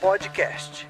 Podcast.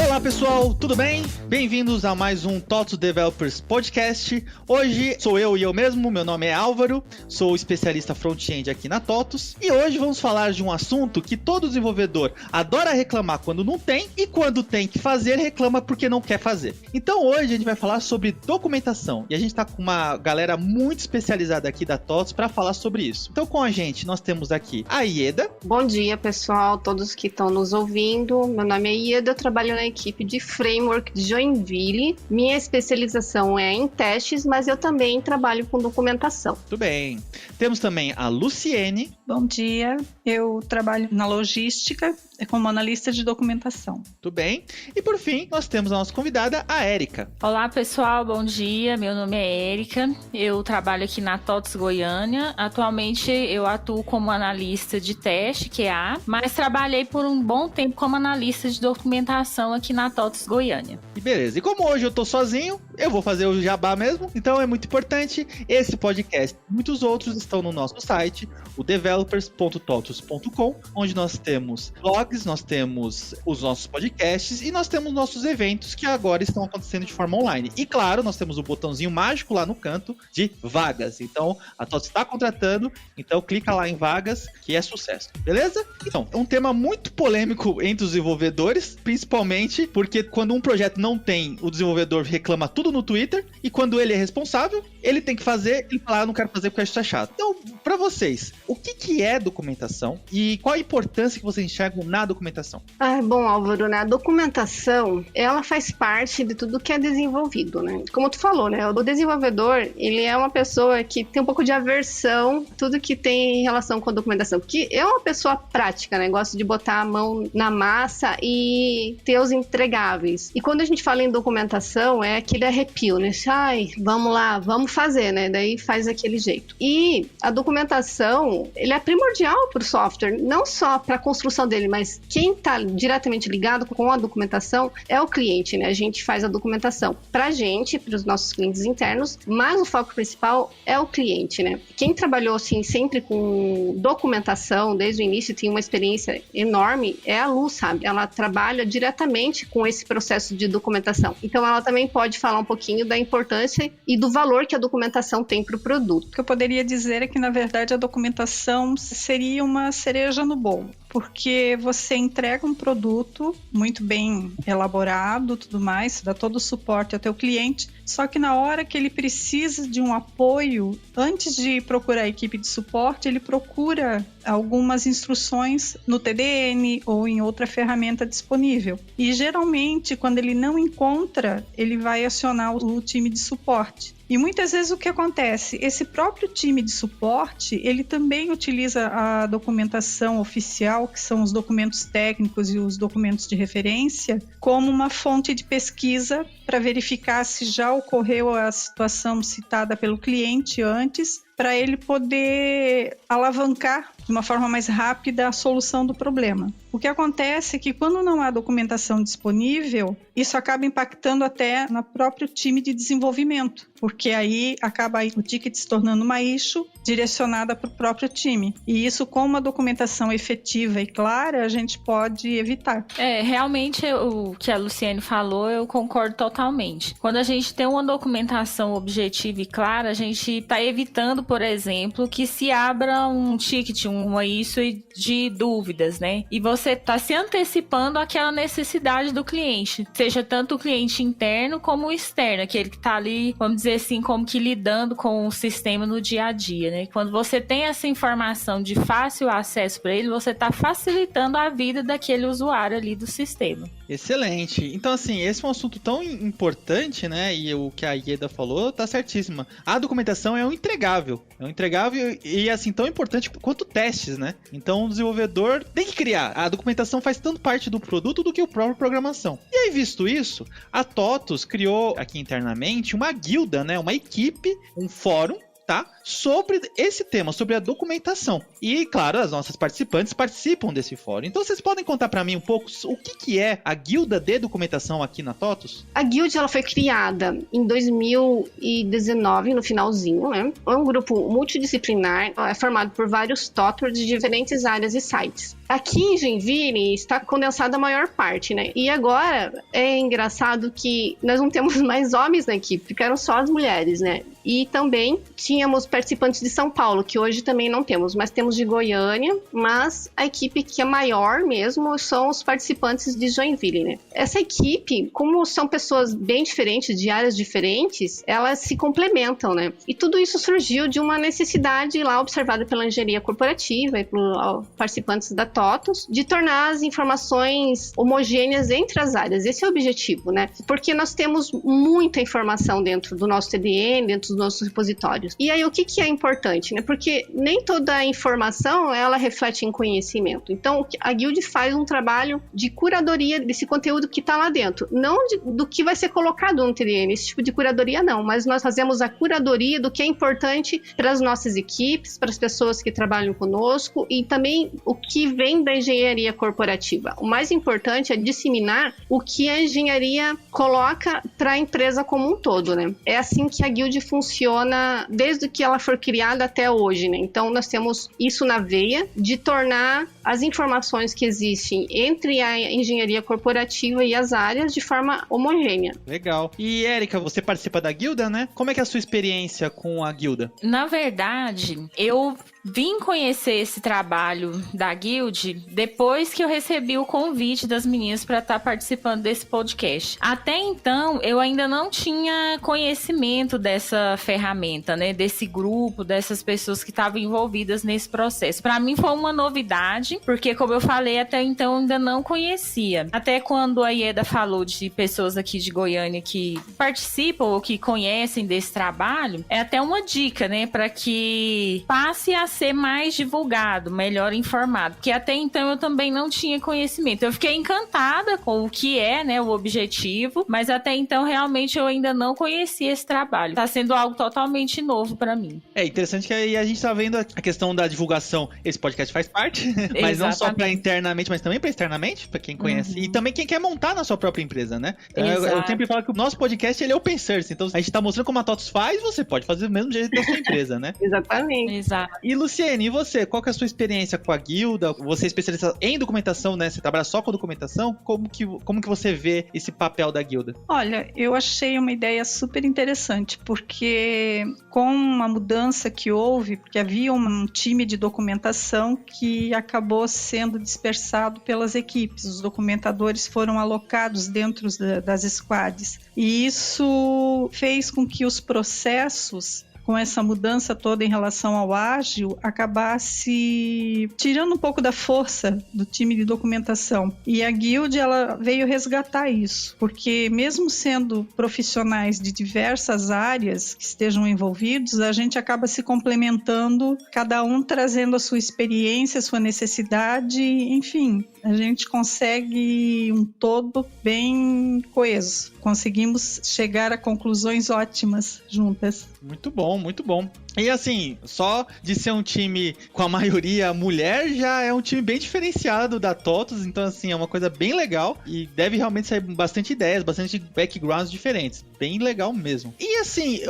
Olá pessoal, tudo bem? Bem-vindos a mais um TOTOS Developers Podcast. Hoje sou eu mesmo, meu nome é Álvaro, sou especialista front-end aqui na TOTOS e hoje vamos falar de um assunto que todo desenvolvedor adora reclamar quando não tem e quando tem que fazer, reclama porque não quer fazer. Então hoje a gente vai falar sobre documentação e a gente está com uma galera muito especializada aqui da TOTOS para falar sobre isso. Então com a gente nós temos aqui a Ieda. Bom dia pessoal, todos que estão nos ouvindo. Meu nome é Ieda, eu trabalho na equipe de Framework de Joinville. Minha especialização é em testes, mas eu também trabalho com documentação. Tudo bem. Temos também a Luciene. Bom dia, eu trabalho na logística como analista de documentação. Tudo bem. E por fim, nós temos a nossa convidada, a Érica. Olá pessoal, bom dia, meu nome é Érica, eu trabalho aqui na TOTOS Goiânia. Atualmente eu atuo como analista de teste, QA, mas trabalhei por um bom tempo como analista de documentação aqui na TOTOS Goiânia. E beleza, e como hoje eu tô sozinho, eu vou fazer o jabá mesmo, então é muito importante. Esse podcast e muitos outros estão no nosso site, o developers.totos.com, onde nós temos blogs, nós temos os nossos podcasts e nós temos nossos eventos que agora estão acontecendo de forma online. E claro, nós temos o botãozinho mágico lá no canto de vagas. Então, a TOTOS está contratando, então clica lá em vagas que é sucesso, beleza? Então, é um tema muito polêmico entre os desenvolvedores, principalmente porque quando um projeto não tem, o desenvolvedor reclama tudo no Twitter e quando ele é responsável, ele tem que fazer, ele fala, eu não quero fazer porque isso é chato. Então, para vocês, o que é documentação e qual a importância que vocês enxergam na documentação? Bom, Álvaro, né? A documentação, ela faz parte de tudo que é desenvolvido, né? Como tu falou, né? O desenvolvedor, ele é uma pessoa que tem um pouco de aversão, tudo que tem em relação com a documentação, porque é uma pessoa prática, né? Gosta de botar a mão na massa e ter os entregáveis. E quando a gente fala em documentação, é aquele arrepio, né? Ai, vamos lá, vamos fazer, né? Daí faz daquele jeito. E a documentação, ele é primordial para o software, não só para a construção dele, mas quem está diretamente ligado com a documentação é o cliente, né? A gente faz a documentação para a gente, para os nossos clientes internos, mas o foco principal é o cliente, né? Quem trabalhou, assim, sempre com documentação desde o início, tem uma experiência enorme, é a Lu, sabe? Ela trabalha diretamente com esse processo de documentação. Então, ela também pode falar um pouquinho da importância e do valor que a documentação tem para o produto. O que eu poderia dizer é que, na verdade, a documentação seria uma cereja no bolo, porque você entrega um produto muito bem elaborado, tudo mais, dá todo o suporte ao teu cliente, só que na hora que ele precisa de um apoio, antes de procurar a equipe de suporte, ele procura algumas instruções no TDN ou em outra ferramenta disponível. E geralmente, quando ele não encontra, ele vai acionar o time de suporte. E muitas vezes o que acontece? Esse próprio time de suporte, ele também utiliza a documentação oficial, que são os documentos técnicos e os documentos de referência, como uma fonte de pesquisa para verificar se já ocorreu a situação citada pelo cliente antes, para ele poder alavancar de uma forma mais rápida a solução do problema. O que acontece é que quando não há documentação disponível, isso acaba impactando até no próprio time de desenvolvimento, porque aí acaba o ticket se tornando uma issue direcionada para o próprio time. E isso, com uma documentação efetiva e clara, a gente pode evitar. Realmente o que a Luciene falou, eu concordo totalmente. Quando a gente tem uma documentação objetiva e clara, a gente está evitando, por exemplo, que se abra um ticket, uma issue de dúvidas, né? E você está se antecipando àquela necessidade do cliente, seja tanto o cliente interno como o externo, aquele que está ali, vamos dizer assim, como que lidando com o sistema no dia a dia, né? Quando você tem essa informação de fácil acesso para ele, você está facilitando a vida daquele usuário ali do sistema. Excelente. Então, assim, esse é um assunto tão importante, né? E o que a Ieda falou tá certíssima. A documentação é um entregável. É um entregável e, assim, tão importante quanto testes, né? Então, o desenvolvedor tem que criar. A documentação faz tanto parte do produto do que a própria programação. E aí, visto isso, a TOTOS criou aqui internamente uma guilda, né? Uma equipe, um fórum, tá? sobre esse tema, sobre a documentação. E, claro, as nossas participantes participam desse fórum. Então, vocês podem contar para mim um pouco o que é a Guilda de Documentação aqui na TOTUS? A Guild, ela foi criada em 2019, no finalzinho, né? É um grupo multidisciplinar, é formado por vários TOTORs de diferentes áreas e sites. Aqui em Joinville está condensada a maior parte, né? E agora é engraçado que nós não temos mais homens na equipe, ficaram só as mulheres, né? E também tínhamos participantes de São Paulo, que hoje também não temos, mas temos de Goiânia, mas a equipe que é maior mesmo são os participantes de Joinville, né? Essa equipe, como são pessoas bem diferentes, de áreas diferentes, elas se complementam, né? E tudo isso surgiu de uma necessidade lá observada pela engenharia corporativa e pelos participantes da TOTUS, de tornar as informações homogêneas entre as áreas. Esse é o objetivo, né? Porque nós temos muita informação dentro do nosso TDN, dentro dos nossos repositórios. E aí, o que é importante, né? Porque nem toda a informação, ela reflete em conhecimento. Então, a Guild faz um trabalho de curadoria desse conteúdo que está lá dentro. Não do que vai ser colocado no TDN, esse tipo de curadoria não, mas nós fazemos a curadoria do que é importante para as nossas equipes, para as pessoas que trabalham conosco e também o que vem da engenharia corporativa. O mais importante é disseminar o que a engenharia coloca para a empresa como um todo, né? É assim que a Guild funciona desde que ela foi criada até hoje, né? Então, nós temos isso na veia de tornar as informações que existem entre a engenharia corporativa e as áreas de forma homogênea. Legal. E, Érica, você participa da Guilda, né? Como é que é a sua experiência com a Guilda? Na verdade, eu vim conhecer esse trabalho da Guild depois que eu recebi o convite das meninas para estar participando desse podcast. Até então, eu ainda não tinha conhecimento dessa ferramenta, né? Desse grupo, dessas pessoas que estavam envolvidas nesse processo. Para mim foi uma novidade, porque, como eu falei, até então eu ainda não conhecia. Até quando a Ieda falou de pessoas aqui de Goiânia que participam ou que conhecem desse trabalho, é até uma dica, né? Para que passe a ser mais divulgado, melhor informado, porque até então eu também não tinha conhecimento. Eu fiquei encantada com o que é, né, o objetivo, mas até então realmente eu ainda não conhecia esse trabalho. Tá sendo algo totalmente novo para mim. É interessante que aí a gente tá vendo a questão da divulgação. Esse podcast faz parte, mas não só para internamente, mas também para externamente, para quem conhece e também quem quer montar na sua própria empresa, né? Eu sempre falo que o nosso podcast ele é open source, então a gente tá mostrando como a TOTUS faz, você pode fazer do mesmo jeito da sua empresa, né? Exatamente. Exato. E Luciene, e você? Qual que é a sua experiência com a Guilda? Você é especialista em documentação, né? Você trabalha só com documentação? Como que você vê esse papel da Guilda? Olha, eu achei uma ideia super interessante, porque com a mudança que houve, porque havia um time de documentação que acabou sendo dispersado pelas equipes. Os documentadores foram alocados dentro das squads. E isso fez com que os processos, com essa mudança toda em relação ao ágil, acabasse tirando um pouco da força do time de documentação. E a Guild, ela veio resgatar isso, porque mesmo sendo profissionais de diversas áreas que estejam envolvidos, a gente acaba se complementando, cada um trazendo a sua experiência, a sua necessidade, enfim, a gente consegue um todo bem coeso. Conseguimos chegar a conclusões ótimas juntas. Muito bom, muito bom. E assim, só de ser um time com a maioria mulher, já é um time bem diferenciado da TOTUS, então assim, é uma coisa bem legal e deve realmente sair bastante ideias, bastante backgrounds diferentes, bem legal mesmo. E assim,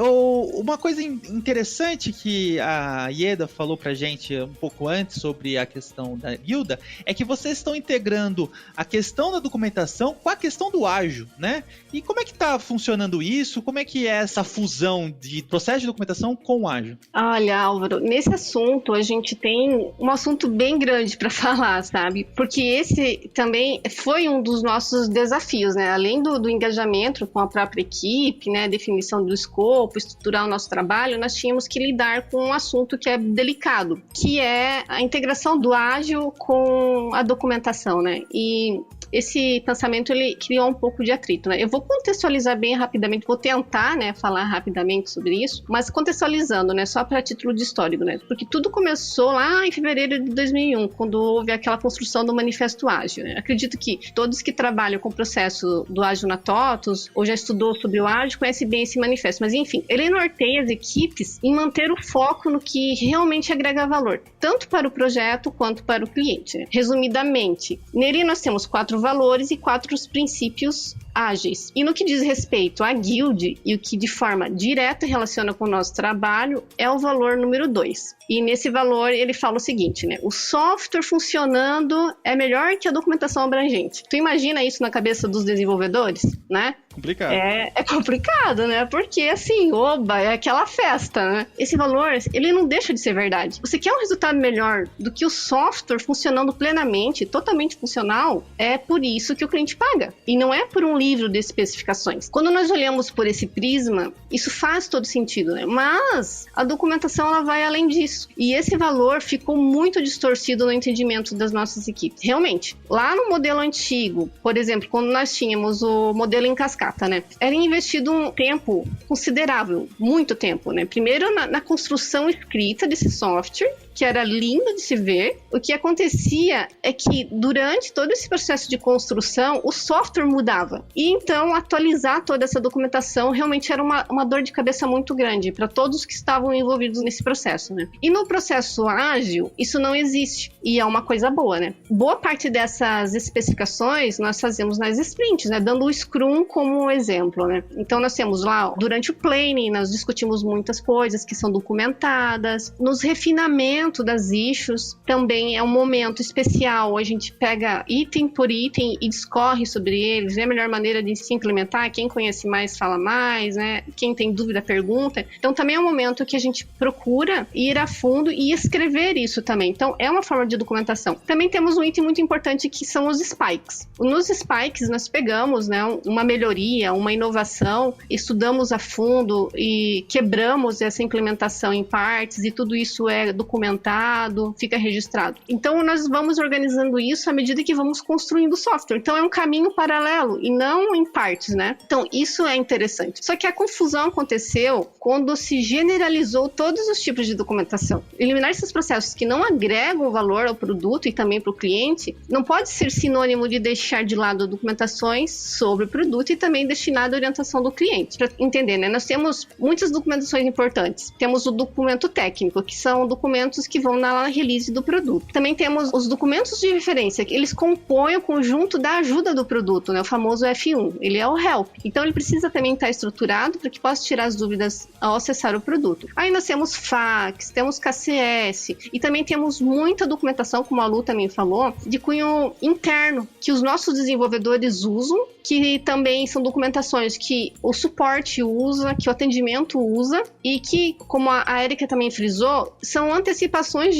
uma coisa interessante que a Ieda falou pra gente um pouco antes sobre a questão da Guilda, é que vocês estão integrando a questão da documentação com a questão do ágil, né? E como é que tá funcionando isso? Como é que é essa fusão de processo de documentação com o ágil? Olha, Álvaro, nesse assunto a gente tem um assunto bem grande para falar, sabe? Porque esse também foi um dos nossos desafios, né? Além do engajamento com a própria equipe, né? Definição do escopo, estruturar o nosso trabalho, nós tínhamos que lidar com um assunto que é delicado, que é a integração do ágil com a documentação, né? E esse pensamento ele criou um pouco de atrito, né? Eu vou contextualizar bem rapidamente, vou tentar, né, falar rapidamente sobre isso, mas contextualizando, né, só para título de histórico, né? Porque tudo começou lá em fevereiro de 2001, quando houve aquela construção do Manifesto Ágil, né? Acredito que todos que trabalham com o processo do Ágil na TOTUS, ou já estudou sobre o Ágil, conhecem bem esse manifesto. Mas, enfim, ele norteia as equipes em manter o foco no que realmente agrega valor, tanto para o projeto quanto para o cliente, né? Resumidamente, nele nós temos 4 valores e 4 princípios ágeis. E no que diz respeito à guild e o que de forma direta relaciona com o nosso trabalho é o valor número 2. E nesse valor ele fala o seguinte, né? O software funcionando é melhor que a documentação abrangente. Tu imagina isso na cabeça dos desenvolvedores, né? Complicado. É complicado, né? Porque assim, oba, é aquela festa, né? Esse valor, ele não deixa de ser verdade. Você quer um resultado melhor do que o software funcionando plenamente, totalmente funcional, é por isso que o cliente paga. E não é por um livro de especificações. Quando nós olhamos por esse prisma, isso faz todo sentido, né? Mas a documentação, ela vai além disso. E esse valor ficou muito distorcido no entendimento das nossas equipes. Realmente, lá no modelo antigo, por exemplo, quando nós tínhamos o modelo em cascata, né? Era investido um tempo considerável, muito tempo, né? Primeiro na construção escrita desse software, que era lindo de se ver. O que acontecia é que durante todo esse processo de construção, o software mudava. E então, atualizar toda essa documentação realmente era uma dor de cabeça muito grande para todos que estavam envolvidos nesse processo, né? E no processo ágil, isso não existe. E é uma coisa boa, né? Boa parte dessas especificações nós fazemos nas sprints, né? Dando o Scrum como exemplo, né? Então, nós temos lá, durante o planning, nós discutimos muitas coisas que são documentadas. Nos refinamentos das issues, também é um momento especial. A gente pega item por item e discorre sobre eles. É a melhor maneira de se implementar. Quem conhece mais, fala mais, né? Quem tem dúvida, pergunta. Então, também é um momento que a gente procura ir a fundo e escrever isso também. Então, é uma forma de documentação. Também temos um item muito importante que são os spikes. Nos spikes, nós pegamos, né, uma melhoria, uma inovação, estudamos a fundo e quebramos essa implementação em partes e tudo isso é documentado, fica registrado. Então, nós vamos organizando isso à medida que vamos construindo o software. Então, é um caminho paralelo e não em partes, né? Então, isso é interessante. Só que a confusão aconteceu quando se generalizou todos os tipos de documentação. Eliminar esses processos que não agregam valor ao produto e também para o cliente não pode ser sinônimo de deixar de lado documentações sobre o produto e também destinado à orientação do cliente. Para entender, né? Nós temos muitas documentações importantes. Temos o documento técnico, que são documentos que vão na release do produto. Também temos os documentos de referência, que eles compõem o conjunto da ajuda do produto, né? O famoso F1. Ele é o help. Então, ele precisa também estar estruturado para que possa tirar as dúvidas ao acessar o produto. Aí nós temos fax, temos KCS e também temos muita documentação, como a Lu também falou, de cunho interno, que os nossos desenvolvedores usam, que também são documentações que o suporte usa, que o atendimento usa e que, como a Erika também frisou, são antecipações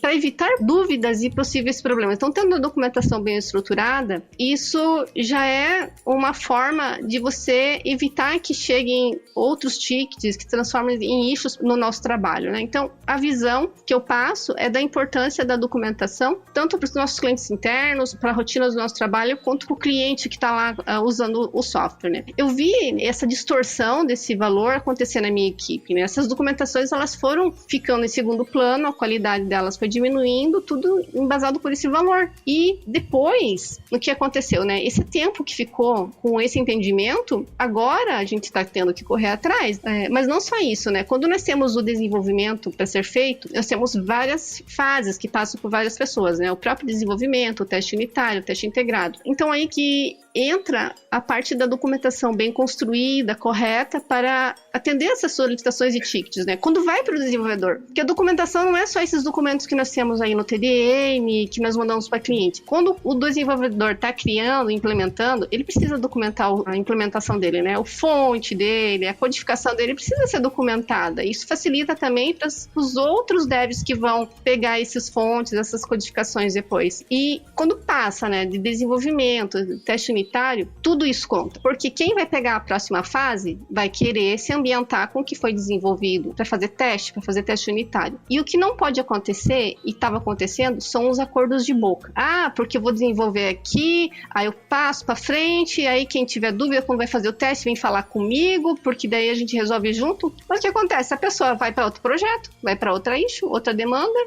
para evitar dúvidas e possíveis problemas. Então, tendo a documentação bem estruturada, isso já é uma forma de você evitar que cheguem outros tickets que transformem em issues no nosso trabalho, né? Então, a visão que eu passo é da importância da documentação, tanto para os nossos clientes internos, para a rotina do nosso trabalho, quanto para o cliente que está lá usando o software, né? Eu vi essa distorção desse valor acontecer na minha equipe, né? Essas documentações, elas foram ficando em segundo plano, a qualidade delas foi diminuindo, tudo embasado por esse valor. E depois, o que aconteceu, né? Esse tempo que ficou com esse entendimento, agora a gente está tendo que correr atrás. Mas não só isso, né? Quando nós temos o desenvolvimento para ser feito, nós temos várias fases que passam por várias pessoas, né? O próprio desenvolvimento, o teste unitário, o teste integrado. Então, aí que entra a parte da documentação bem construída, correta, para atender essas solicitações e tickets, né? Quando vai para o desenvolvedor. Porque a documentação não é só esses documentos que nós temos aí no TDM, que nós mandamos para cliente. Quando o desenvolvedor está criando, implementando, ele precisa documentar a implementação dele, né? O fonte dele, a codificação dele precisa ser documentada. Isso facilita também para os outros devs que vão pegar esses fontes, essas codificações depois. E quando passa, né, de desenvolvimento, de teste unitário, tudo isso conta. Porque quem vai pegar a próxima fase vai querer se ambientar ambientar com o que foi desenvolvido para fazer teste unitário. E o que não pode acontecer, e estava acontecendo, são os acordos de boca. Ah, porque eu vou desenvolver aqui, aí eu passo para frente, aí quem tiver dúvida como vai fazer o teste, vem falar comigo, porque daí a gente resolve junto. Mas o que acontece? A pessoa vai para outro projeto, vai para outra issue, outra demanda.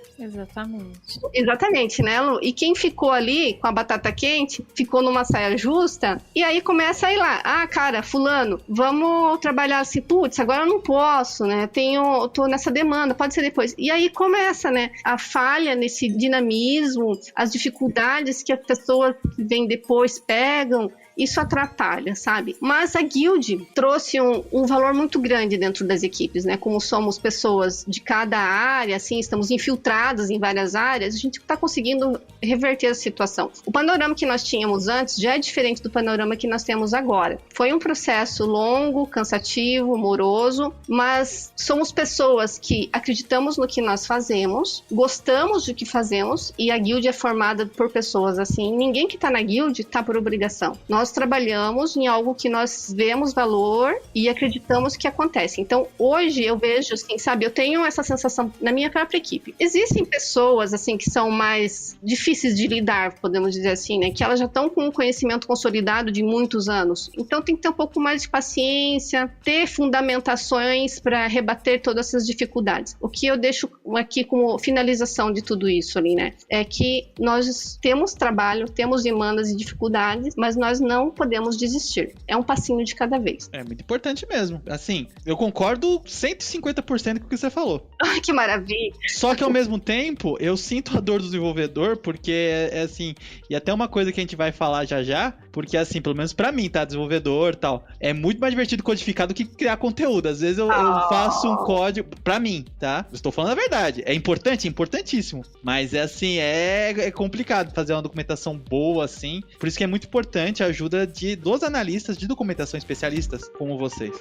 Exatamente, né, Lu? E quem ficou ali com a batata quente, ficou numa saia justa, e aí começa a ir lá. Ah, cara, fulano, vamos trabalhar assim, putz, agora eu não posso, né? Tô nessa demanda, pode ser depois. E aí começa, né, a falha nesse dinamismo, as dificuldades que as pessoas que vêm depois pegam. Isso atrapalha, sabe? Mas a Guild trouxe um valor muito grande dentro das equipes, né? Como somos pessoas de cada área, assim, estamos infiltradas em várias áreas, a gente está conseguindo reverter a situação. O panorama que nós tínhamos antes já é diferente do panorama que nós temos agora. Foi um processo longo, cansativo, moroso, mas somos pessoas que acreditamos no que nós fazemos, gostamos do que fazemos, e a Guild é formada por pessoas assim. Ninguém que está na Guild está por obrigação. Nós trabalhamos em algo que nós vemos valor e acreditamos que acontece. Então, hoje eu vejo, assim, sabe, eu tenho essa sensação na minha própria equipe. Existem pessoas, assim, que são mais difíceis de lidar, podemos dizer assim, né, que elas já estão com um conhecimento consolidado de muitos anos. Então, tem que ter um pouco mais de paciência, ter fundamentações para rebater todas essas dificuldades. O que eu deixo aqui como finalização de tudo isso ali, né, é que nós temos trabalho, temos demandas e dificuldades, mas nós não podemos desistir. É um passinho de cada vez. É muito importante mesmo. Assim, eu concordo 150% com o que você falou. Que maravilha! Só que ao mesmo tempo, eu sinto a dor do desenvolvedor, porque é assim, e até uma coisa que a gente vai falar já, porque assim, pelo menos pra mim, tá, desenvolvedor e tal, é muito mais divertido codificar do que criar conteúdo. Às vezes eu faço um código, pra mim, tá? Eu estou falando a verdade. É importante, importantíssimo. Mas é assim, é complicado fazer uma documentação boa, assim. Por isso que é muito importante a ajuda dos analistas de documentação especialistas como vocês.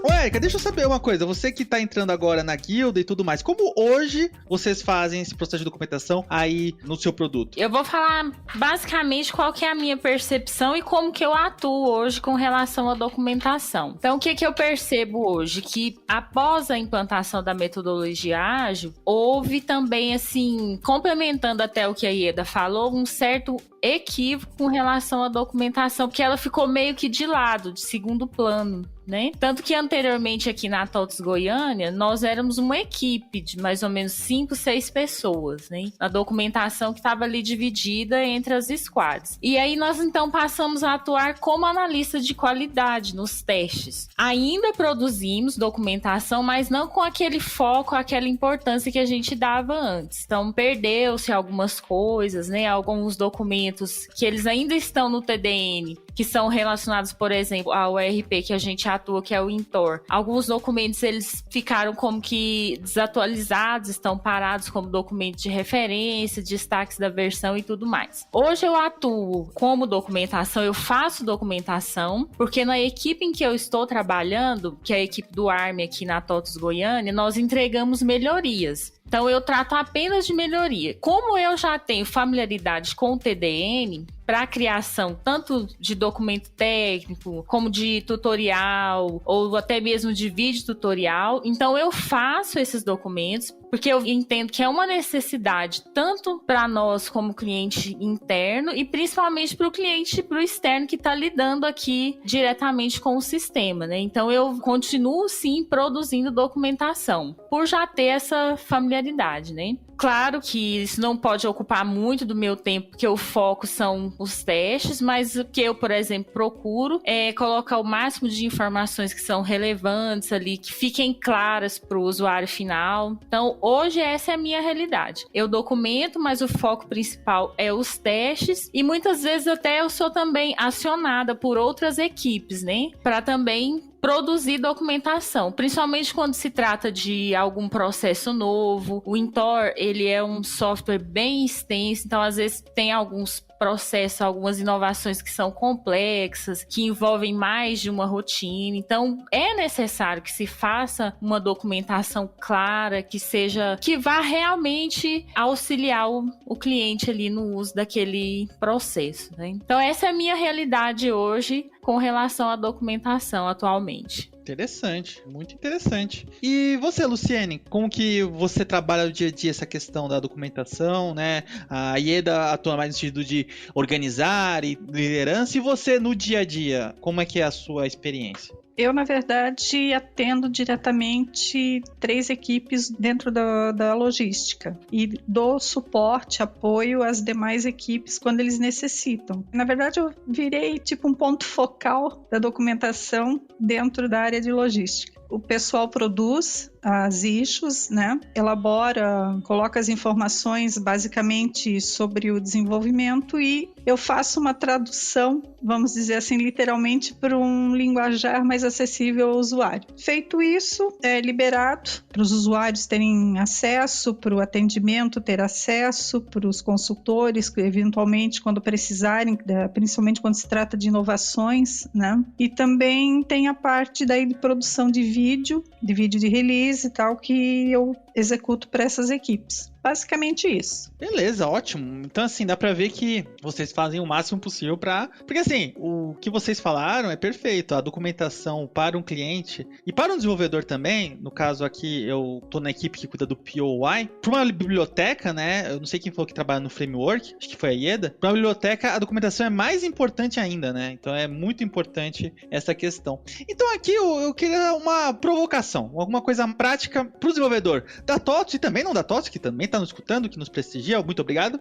Ô, Érica, deixa eu saber uma coisa. Você que tá entrando agora na guilda e tudo mais, como hoje vocês fazem esse processo de documentação aí no seu produto? Eu vou falar basicamente qual que é a minha percepção e como que eu atuo hoje com relação à documentação. Então, o que que eu percebo hoje? Que após a implantação da metodologia ágil, houve também, assim, complementando até o que a Ieda falou, um certo equívoco com relação à documentação, porque ela ficou meio que de lado, de segundo plano, né? Tanto que anteriormente aqui na TOTS Goiânia, nós éramos uma equipe de mais ou menos 5, 6 pessoas, né? A documentação que estava ali dividida entre as squads. E aí nós então passamos a atuar como analista de qualidade nos testes. Ainda produzimos documentação, mas não com aquele foco, aquela importância que a gente dava antes. Então perdeu-se algumas coisas, né? Alguns documentos que eles ainda estão no TDN, que são relacionados, por exemplo, ao ERP que a gente atua, que é o Intor. Alguns documentos, eles ficaram como que desatualizados, estão parados como documentos de referência, destaques da versão e tudo mais. Hoje eu atuo como documentação, eu faço documentação, porque na equipe em que eu estou trabalhando, que é a equipe do ARM aqui na TOTS Goiânia, nós entregamos melhorias. Então, eu trato apenas de melhoria. Como eu já tenho familiaridade com o TDN, para a criação tanto de documento técnico, como de tutorial, ou até mesmo de vídeo tutorial, então eu faço esses documentos, porque eu entendo que é uma necessidade tanto para nós como cliente interno e principalmente para o cliente, para o externo que está lidando aqui diretamente com o sistema, né? Então eu continuo sim produzindo documentação, por já ter essa familiaridade, né? Claro que isso não pode ocupar muito do meu tempo, porque o foco são os testes, mas o que eu, por exemplo, procuro é colocar o máximo de informações que são relevantes ali, que fiquem claras para o usuário final. Então, hoje essa é a minha realidade. Eu documento, mas o foco principal é os testes e muitas vezes até eu sou também acionada por outras equipes, né? Para também produzir documentação, principalmente quando se trata de algum processo novo. O Intor, ele é um software bem extenso, então às vezes tem alguns processo algumas inovações que são complexas, que envolvem mais de uma rotina. Então, é necessário que se faça uma documentação clara, que vá realmente auxiliar o cliente ali no uso daquele processo, né? Então, essa é a minha realidade hoje com relação à documentação atualmente. Interessante, muito interessante. E você, Luciene, como que você trabalha no dia a dia essa questão da documentação, né? A Ieda atua mais no sentido de organizar e liderança, e você no dia a dia, como é que é a sua experiência? Eu, na verdade, atendo diretamente 3 equipes dentro da logística e dou suporte, apoio às demais equipes quando eles necessitam. Na verdade, eu virei tipo um ponto focal da documentação dentro da área de logística. O pessoal produz as issues, né? Elabora, coloca as informações basicamente sobre o desenvolvimento e eu faço uma tradução, vamos dizer assim, literalmente para um linguajar mais acessível ao usuário. Feito isso, é liberado para os usuários terem acesso, para o atendimento ter acesso, para os consultores, que eventualmente, quando precisarem, principalmente quando se trata de inovações, né? E também tem a parte daí de produção de vídeo de release e tal, que eu executo para essas equipes. Basicamente isso. Beleza, ótimo. Então, assim, dá pra ver que vocês fazem o máximo possível porque, assim, o que vocês falaram é perfeito. A documentação para um cliente e para um desenvolvedor também, no caso aqui, eu tô na equipe que cuida do POI. Para uma biblioteca, né, eu não sei quem falou que trabalha no framework, acho que foi a Ieda. Para uma biblioteca, a documentação é mais importante ainda, né? Então, é muito importante essa questão. Então, aqui eu queria uma provocação, alguma coisa prática para o desenvolvedor da TOTOS e também não da TOTOS, que também está nos escutando, que nos prestigia, muito obrigado.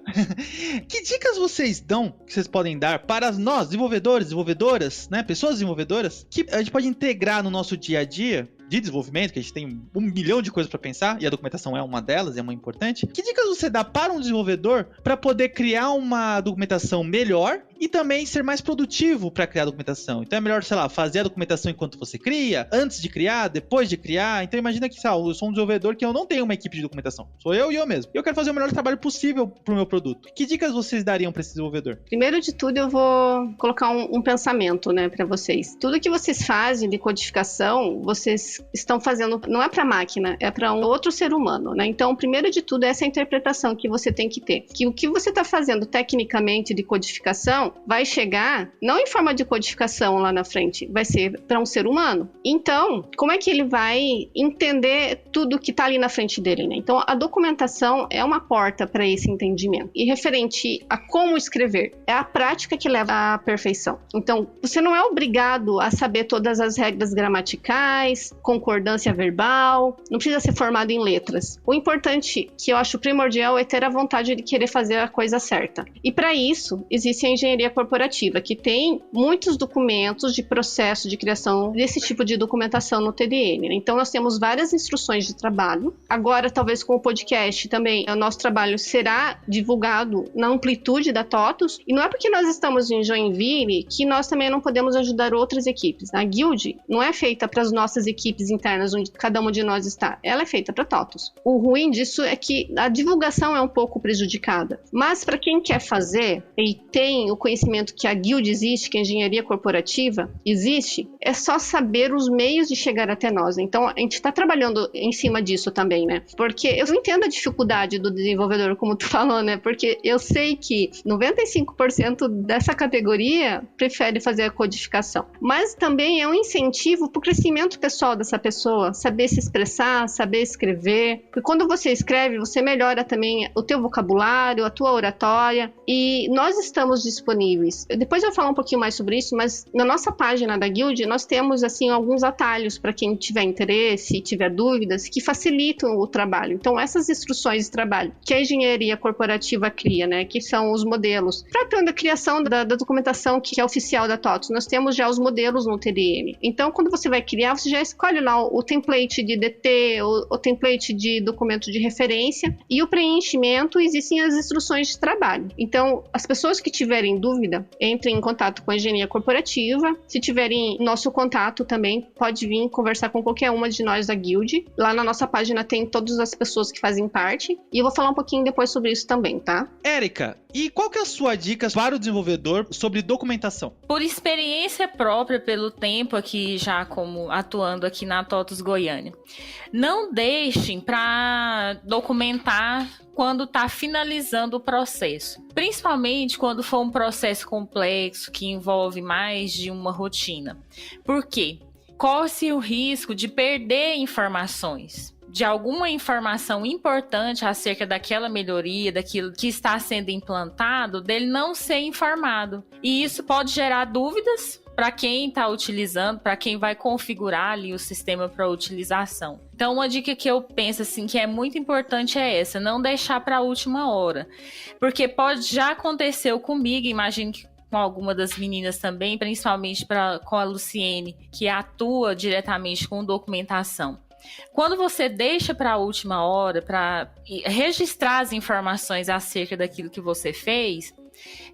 Que dicas vocês dão, que vocês podem dar para nós, desenvolvedores, desenvolvedoras, né, pessoas desenvolvedoras, que a gente pode integrar no nosso dia a dia de desenvolvimento, que a gente tem 1 milhão de coisas para pensar, e a documentação é uma delas, é uma importante. Que dicas você dá para um desenvolvedor para poder criar uma documentação melhor e também ser mais produtivo para criar a documentação? Então é melhor, sei lá, fazer a documentação enquanto você cria, antes de criar, depois de criar. Então imagina que, sei lá, eu sou um desenvolvedor que eu não tenho uma equipe de documentação, sou eu e eu mesmo. E eu quero fazer o melhor trabalho possível para o meu produto. Que dicas vocês dariam para esse desenvolvedor? Primeiro de tudo, eu vou colocar um pensamento, né, para vocês. Tudo que vocês fazem de codificação, vocês estão fazendo, não é para máquina, é para um outro ser humano, né? Então, primeiro de tudo, essa interpretação que você tem que ter. Que o que você está fazendo tecnicamente de codificação vai chegar, não em forma de codificação lá na frente, vai ser para um ser humano. Então, como é que ele vai entender tudo que está ali na frente dele, né? Então, a documentação é uma porta para esse entendimento. E referente a como escrever, é a prática que leva à perfeição. Então, você não é obrigado a saber todas as regras gramaticais, concordância verbal, não precisa ser formado em letras. O importante, que eu acho primordial, é ter a vontade de querer fazer a coisa certa. E para isso, existe a engenharia corporativa, que tem muitos documentos de processo de criação desse tipo de documentação no TDM. Então, nós temos várias instruções de trabalho. Agora, talvez com o podcast também, o nosso trabalho será divulgado na amplitude da TOTOS. E não é porque nós estamos em Joinville que nós também não podemos ajudar outras equipes. A Guild não é feita para as nossas equipes internas, onde cada um de nós está. Ela é feita para TOTOS. O ruim disso é que a divulgação é um pouco prejudicada. Mas para quem quer fazer e tem o conhecimento que a Guild existe, que a engenharia corporativa existe, é só saber os meios de chegar até nós. Então, a gente está trabalhando em cima disso também, né? Porque eu entendo a dificuldade do desenvolvedor, como tu falou, né? Porque eu sei que 95% dessa categoria prefere fazer a codificação. Mas também é um incentivo para o crescimento pessoal dessa pessoa, saber se expressar, saber escrever. Porque quando você escreve, você melhora também o teu vocabulário, a tua oratória. E nós estamos disponíveis. Depois eu vou falar um pouquinho mais sobre isso, mas na nossa página da Guild, nós temos assim alguns atalhos para quem tiver interesse, tiver dúvidas, que facilitam o trabalho. Então, essas instruções de trabalho que a engenharia corporativa cria, né, que são os modelos. Para a criação da documentação que é oficial da TOTOS, nós temos já os modelos no TDM. Então, quando você vai criar, você já escolhe lá o template de DT, o template de documento de referência, e o preenchimento, existem as instruções de trabalho. Então, as pessoas que tiverem dúvida, entre em contato com a engenharia corporativa. Se tiverem nosso contato também, pode vir conversar com qualquer uma de nós da Guild. Lá na nossa página tem todas as pessoas que fazem parte. E eu vou falar um pouquinho depois sobre isso também, tá? Érica, e qual que é a sua dica para o desenvolvedor sobre documentação? Por experiência própria, pelo tempo aqui já como atuando aqui na TOTUS Goiânia, não deixem para documentar quando está finalizando o processo. Principalmente quando for um processo complexo que envolve mais de uma rotina. Por quê? Corre-se o risco de perder informações, de alguma informação importante acerca daquela melhoria, daquilo que está sendo implantado, dele não ser informado. E isso pode gerar dúvidas para quem está utilizando, para quem vai configurar ali o sistema para utilização. Então, uma dica que eu penso assim que é muito importante é essa, não deixar para a última hora. Porque já aconteceu comigo, imagino que com alguma das meninas também, principalmente com a Luciene, que atua diretamente com documentação. Quando você deixa para a última hora para registrar as informações acerca daquilo que você fez,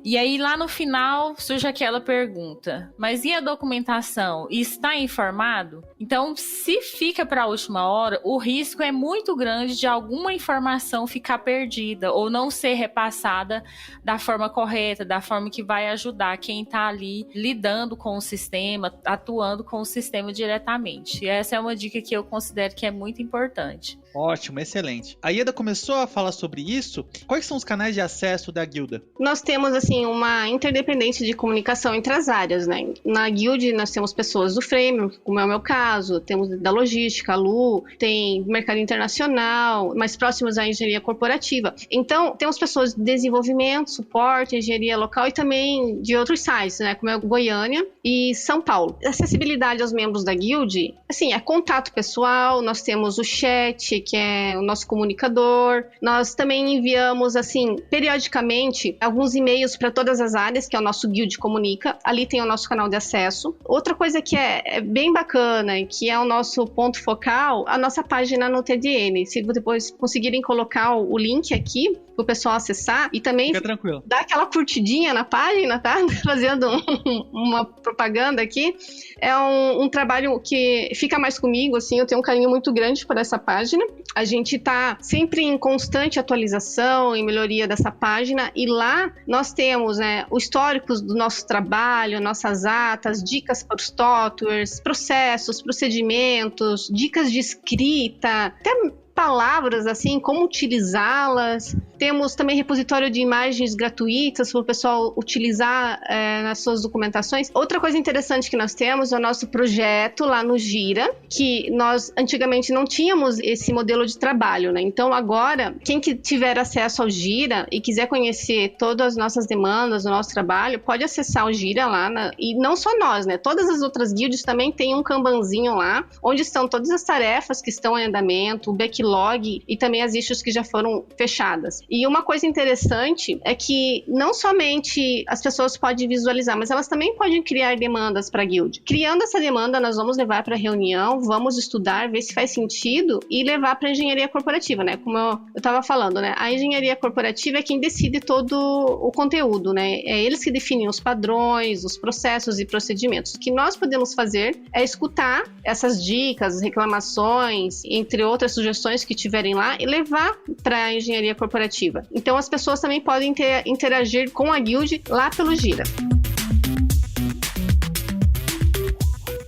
e aí lá no final surge aquela pergunta, mas e a documentação? Está informado? Então, se fica para a última hora, o risco é muito grande de alguma informação ficar perdida ou não ser repassada da forma correta, da forma que vai ajudar quem está ali lidando com o sistema, atuando com o sistema diretamente. E essa é uma dica que eu considero que é muito importante. Ótimo, excelente. A Ieda começou a falar sobre isso. Quais são os canais de acesso da guilda? Nós temos, assim, uma interdependência de comunicação entre as áreas, né? Na guild, nós temos pessoas do framework, como é o meu caso, temos da logística, a Lu, tem mercado internacional, mais próximos à engenharia corporativa. Então, temos pessoas de desenvolvimento, suporte, engenharia local e também de outros sites, né? Como é o Goiânia e São Paulo. Acessibilidade aos membros da guild, assim, é contato pessoal, nós temos o chat, que é o nosso comunicador. Nós também enviamos, assim, periodicamente, alguns e-mails para todas as áreas, que é o nosso Guild Comunica. Ali tem o nosso canal de acesso. Outra coisa que é bem bacana, que é o nosso ponto focal, a nossa página no TDN. Se depois conseguirem colocar o link aqui, para o pessoal acessar e também dar aquela curtidinha na página, tá? Fazendo uma propaganda aqui. É um trabalho que fica mais comigo, assim, eu tenho um carinho muito grande por essa página. A gente tá sempre em constante atualização e melhoria dessa página e lá nós temos, né, o histórico do nosso trabalho, nossas atas, dicas para os softwares, processos, procedimentos, dicas de escrita, até palavras, assim, como utilizá-las. Temos também repositório de imagens gratuitas para o pessoal utilizar nas suas documentações. Outra coisa interessante que nós temos é o nosso projeto lá no Gira, que nós antigamente não tínhamos esse modelo de trabalho, né? Então agora, quem que tiver acesso ao Gira e quiser conhecer todas as nossas demandas, o nosso trabalho, pode acessar o Gira lá, e não só nós, né? Todas as outras guilds também tem um kanbanzinho lá, onde estão todas as tarefas que estão em andamento, o backlog e também as issues que já foram fechadas. E uma coisa interessante é que não somente as pessoas podem visualizar, mas elas também podem criar demandas para a guild. Criando essa demanda, nós vamos levar para a reunião, vamos estudar, ver se faz sentido e levar para a engenharia corporativa, né? Como eu estava falando, né? A engenharia corporativa é quem decide todo o conteúdo, né? É eles que definem os padrões, os processos e procedimentos. O que nós podemos fazer é escutar essas dicas, reclamações, entre outras sugestões que tiverem lá e levar para a engenharia corporativa. Então as pessoas também podem interagir com a guild lá pelo Gira.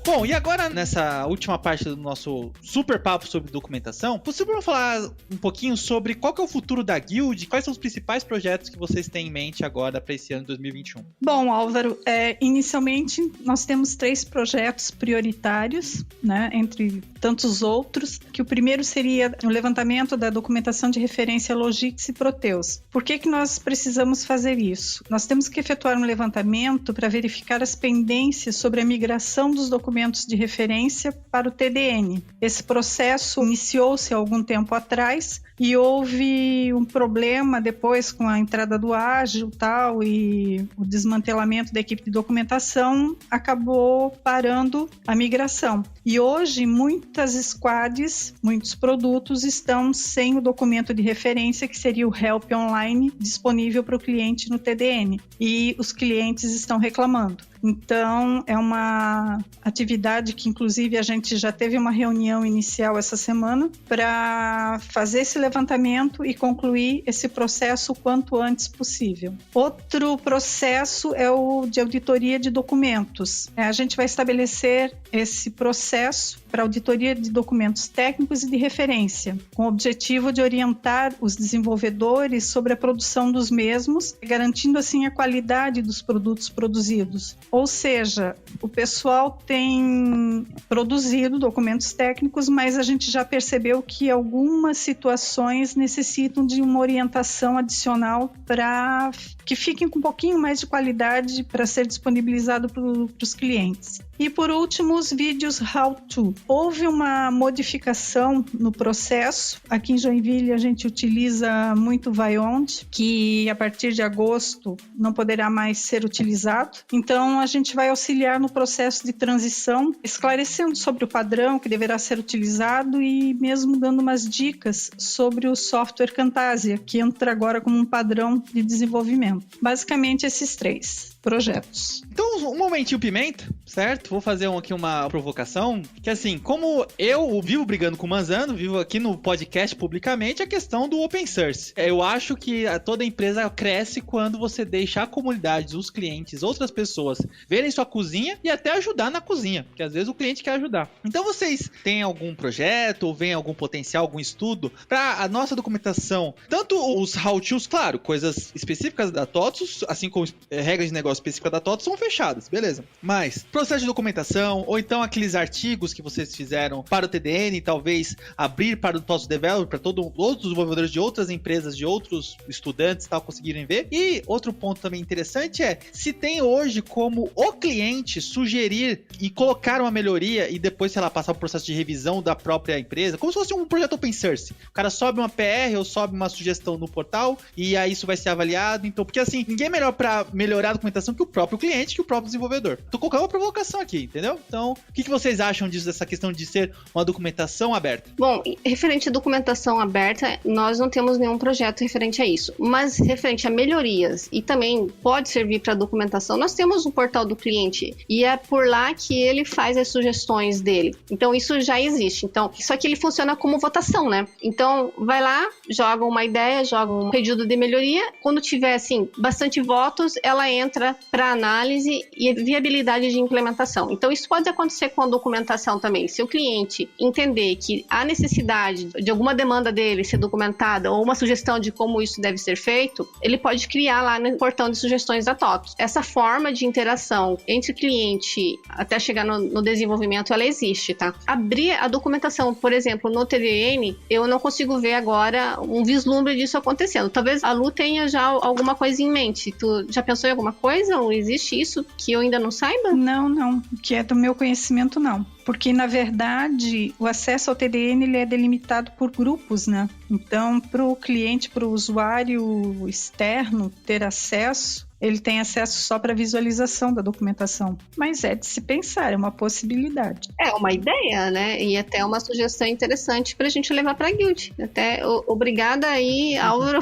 Bom, e agora nessa última parte do nosso super papo sobre documentação, possível falar um pouquinho sobre qual que é o futuro da Guild, quais são os principais projetos que vocês têm em mente agora para esse ano de 2021? Bom, Álvaro, inicialmente nós temos 3 projetos prioritários, né, entre tantos outros, que o primeiro seria o levantamento da documentação de referência Logix e Proteus. Por que nós precisamos fazer isso? Nós temos que efetuar um levantamento para verificar as pendências sobre a migração dos documentos de referência para o TDN. Esse processo iniciou-se há algum tempo atrás, e houve um problema depois com a entrada do ágil tal, e o desmantelamento da equipe de documentação acabou parando a migração. E hoje muitas squads, muitos produtos estão sem o documento de referência, que seria o Help Online, disponível para o cliente no TDN. E os clientes estão reclamando. Então, é uma atividade que, inclusive, a gente já teve uma reunião inicial essa semana para fazer esse levantamento e concluir esse processo o quanto antes possível. Outro processo é o de auditoria de documentos. A gente vai estabelecer esse processo para auditoria de documentos técnicos e de referência, com o objetivo de orientar os desenvolvedores sobre a produção dos mesmos, garantindo assim a qualidade dos produtos produzidos. Ou seja, o pessoal tem produzido documentos técnicos, mas a gente já percebeu que algumas situações necessitam de uma orientação adicional para que fiquem com um pouquinho mais de qualidade para ser disponibilizado para os clientes. E por último, os vídeos How To. Houve uma modificação no processo. Aqui em Joinville a gente utiliza muito Vyond, que a partir de agosto não poderá mais ser utilizado. Então a gente vai auxiliar no processo de transição, esclarecendo sobre o padrão que deverá ser utilizado e mesmo dando umas dicas sobre o software Camtasia, que entra agora como um padrão de desenvolvimento. Basicamente esses 3 projetos. Então, um momentinho pimenta, certo? Vou fazer aqui uma provocação, que assim, como eu vivo brigando com o Manzano, vivo aqui no podcast publicamente, a questão do open source. Eu acho que toda empresa cresce quando você deixa a comunidade, os clientes, outras pessoas verem sua cozinha e até ajudar na cozinha, porque às vezes o cliente quer ajudar. Então vocês têm algum projeto ou veem algum potencial, algum estudo para a nossa documentação, tanto os how-tos, claro, coisas específicas da TOTUS, assim como regras de negócio específicas da TOTUS são fechadas, beleza. Mas processo de documentação, ou então aqueles artigos que vocês fizeram para o TDN, talvez abrir para o TOTUS Developer, para todos os desenvolvedores de outras empresas, de outros estudantes tal, conseguirem ver. E outro ponto também interessante é se tem hoje como o cliente sugerir e colocar uma melhoria e depois, sei lá, passar o processo de revisão da própria empresa, como se fosse um projeto open source. O cara sobe uma PR ou sobe uma sugestão no portal e aí isso vai ser avaliado. Então, porque assim, ninguém é melhor para melhorar a documentação que o próprio cliente, que o próprio desenvolvedor. Tô colocando uma provocação aqui, entendeu? Então, o que vocês acham disso, dessa questão de ser uma documentação aberta? Bom, referente à documentação aberta, nós não temos nenhum projeto referente a isso, mas referente a melhorias e também pode servir para documentação, nós temos o portal do cliente e é por lá que ele faz as sugestões dele. Então, isso já existe. Então, só que ele funciona como votação, né? Então, vai lá, joga uma ideia, joga um pedido de melhoria. Quando tiver, assim, bastante votos, ela entra para análise e viabilidade de implementação. Então, isso pode acontecer com a documentação também. Se o cliente entender que há necessidade de alguma demanda dele ser documentada ou uma sugestão de como isso deve ser feito, ele pode criar lá no portão de sugestões da TOTUS. Essa forma de interação entre o cliente até chegar no desenvolvimento, ela existe, tá? Abrir a documentação, por exemplo, no TDN, eu não consigo ver agora um vislumbre disso acontecendo. Talvez a Lu tenha já alguma coisa em mente. Tu já pensou em alguma coisa? Ou existe isso que eu ainda não saiba? Não. Que é do meu conhecimento, não. Porque, na verdade, o acesso ao TDN ele é delimitado por grupos, né? Então, para o cliente, para o usuário externo ter acesso, ele tem acesso só para visualização da documentação. Mas é de se pensar, é uma possibilidade. É uma ideia, né? E até uma sugestão interessante para a gente levar para a Guild. Até obrigada aí, Álvaro,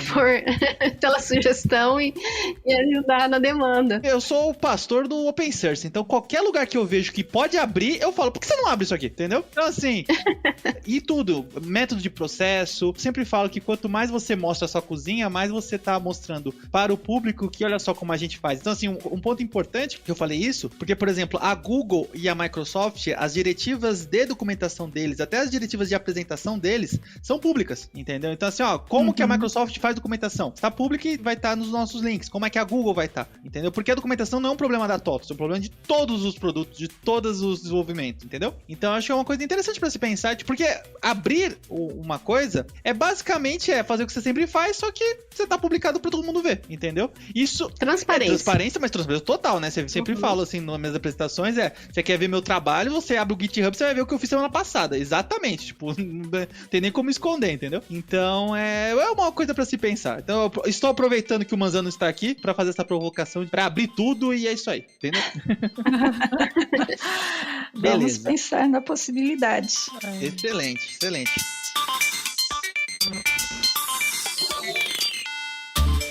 pela sugestão e ajudar na demanda. Eu sou o pastor do open source, então qualquer lugar que eu vejo que pode abrir, eu falo, por que você não abre isso aqui? Entendeu? Então assim, e tudo, método de processo, sempre falo que quanto mais você mostra a sua cozinha, mais você tá mostrando para o público que olha só como a gente faz. Então assim, um ponto importante que eu falei isso, porque por exemplo, a Google e a Microsoft, as diretivas de documentação deles, até as diretivas de apresentação deles, são públicas, entendeu? Então assim, ó, como que a Microsoft faz documentação? Está pública e vai estar nos nossos links. Como é que a Google vai estar? Entendeu? Porque a documentação não é um problema da TOTUS, é um problema de todos os produtos, de todos os desenvolvimentos, entendeu? Então acho que é uma coisa interessante para se pensar, porque abrir uma coisa é basicamente fazer o que você sempre faz, só que você tá publicado para todo mundo ver, entendeu? Isso transparência. Transparência, mas transparência total, né? Você sempre fala assim nas minhas apresentações, você quer ver meu trabalho, você abre o GitHub, você vai ver o que eu fiz semana passada. Exatamente, tipo, não tem nem como esconder, entendeu? Então, é uma coisa pra se pensar. Então, eu estou aproveitando que o Manzano está aqui pra fazer essa provocação, pra abrir tudo e é isso aí, entendeu? Vamos pensar na possibilidade. Excelente, excelente.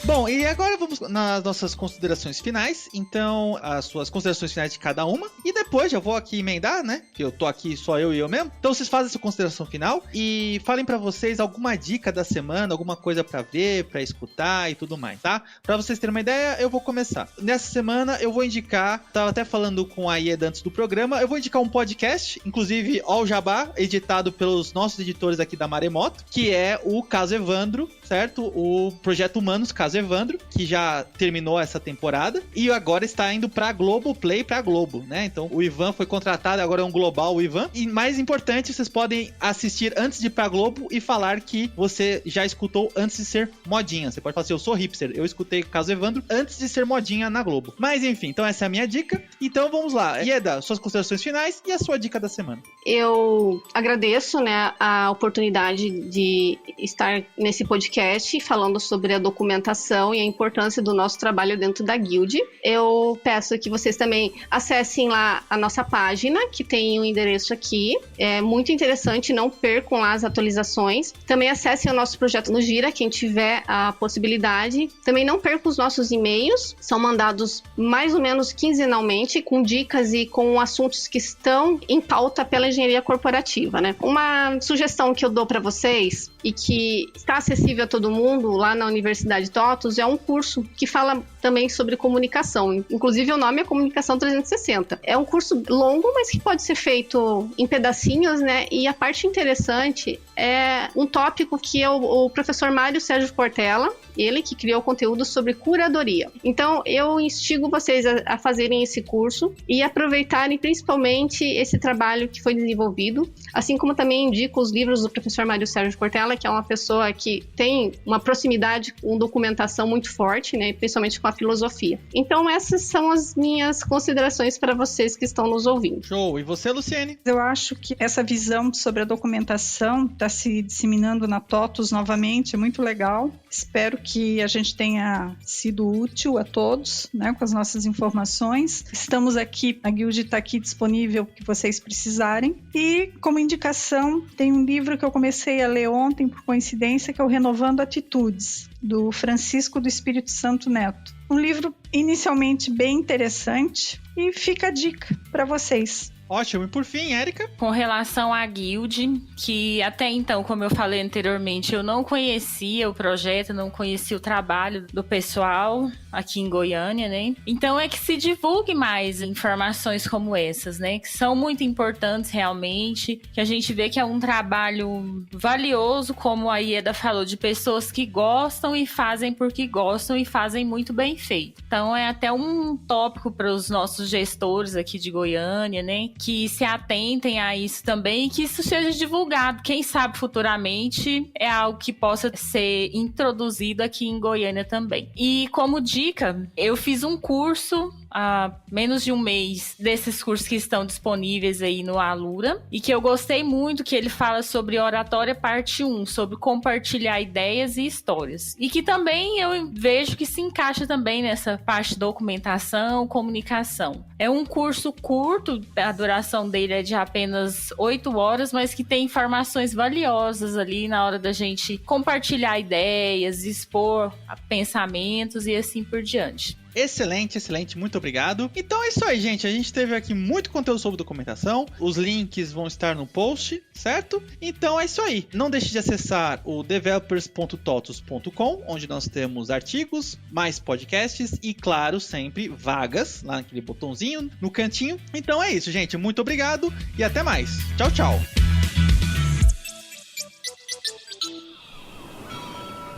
Bom, e agora vamos nas nossas considerações finais. Então, as suas considerações finais de cada uma. E depois já vou aqui emendar, né? Que eu tô aqui só eu e eu mesmo. Então, vocês fazem essa consideração final e falem pra vocês alguma dica da semana, alguma coisa pra ver, pra escutar e tudo mais, tá? Pra vocês terem uma ideia, eu vou começar. Nessa semana, eu vou indicar, tava até falando com a Ieda antes do programa, eu vou indicar um podcast, inclusive All Jabá, editado pelos nossos editores aqui da Maremoto, que é o Caso Evandro, certo? O Projeto Humanos Caso Evandro, que já terminou essa temporada e agora está indo pra Globoplay, pra Globo, né? Então o Ivan foi contratado, agora é um global o Ivan. E mais importante, vocês podem assistir antes de ir pra Globo e falar que você já escutou antes de ser modinha. Você pode falar assim, eu sou hipster, eu escutei o Caso Evandro antes de ser modinha na Globo. Mas enfim, então essa é a minha dica. Então vamos lá. Ieda, suas considerações finais e a sua dica da semana. Eu agradeço, né, a oportunidade de estar nesse podcast falando sobre a documentação e a importância do nosso trabalho dentro da Guild. Eu peço que vocês também acessem lá a nossa página, que tem um endereço aqui. É muito interessante, não percam lá as atualizações. Também acessem o nosso projeto no Gira, quem tiver a possibilidade. Também não percam os nossos e-mails, são mandados mais ou menos quinzenalmente, com dicas e com assuntos que estão em pauta pela engenharia corporativa, né? Uma sugestão que eu dou para vocês e que está acessível a todo mundo lá na Universidade TOTUS é um curso que fala também sobre comunicação. Inclusive o nome é Comunicação 360. É um curso longo, mas que pode ser feito em pedacinhos, né? E a parte interessante é um tópico que é o professor Mário Sérgio Portela, ele que criou conteúdo sobre curadoria. Então, eu instigo vocês a fazerem esse curso e aproveitarem principalmente esse trabalho que foi desenvolvido, assim como também indico os livros do professor Mário Sérgio Portela, que é uma pessoa que tem uma proximidade com documentação muito forte, né, principalmente com a filosofia. Então, essas são as minhas considerações para vocês que estão nos ouvindo. Show! E você, Luciene? Eu acho que essa visão sobre a documentação está se disseminando na TOTUS novamente, é muito legal. Espero que a gente tenha sido útil a todos, né, com as nossas informações. Estamos aqui, a Guild está aqui disponível o que vocês precisarem. E, como indicação, tem um livro que eu comecei a ler ontem, por coincidência, que é o Renovando Atitudes, do Francisco do Espírito Santo Neto. Um livro inicialmente bem interessante e fica a dica para vocês. Ótimo. E por fim, Érica? Com relação à Guild, que até então, como eu falei anteriormente, eu não conhecia o projeto, não conhecia o trabalho do pessoal aqui em Goiânia, né? Então é que se divulgue mais informações como essas, né? Que são muito importantes realmente, que a gente vê que é um trabalho valioso, como a Ieda falou, de pessoas que gostam e fazem porque gostam e fazem muito bem feito. Então é até um tópico para os nossos gestores aqui de Goiânia, né? Que se atentem a isso também e que isso seja divulgado. Quem sabe futuramente é algo que possa ser introduzido aqui em Goiânia também. E como dica, eu fiz um curso há menos de um mês desses cursos que estão disponíveis aí no Alura e que eu gostei muito, que ele fala sobre oratória parte 1, sobre compartilhar ideias e histórias. E que também eu vejo que se encaixa também nessa parte de documentação, comunicação. É um curso curto, a duração dele é de apenas 8 horas, mas que tem informações valiosas ali na hora da gente compartilhar ideias, expor pensamentos e assim por diante. Excelente, excelente, muito obrigado. Então é isso aí, gente. A gente teve aqui muito conteúdo sobre documentação. Os links vão estar no post, certo? Então é isso aí. Não deixe de acessar o developers.totus.com, onde nós temos artigos, mais podcasts e, claro, sempre vagas, lá naquele botãozinho no cantinho. Então é isso, gente. Muito obrigado e até mais. Tchau, tchau.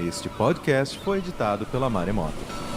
Este podcast foi editado pela Maremoto.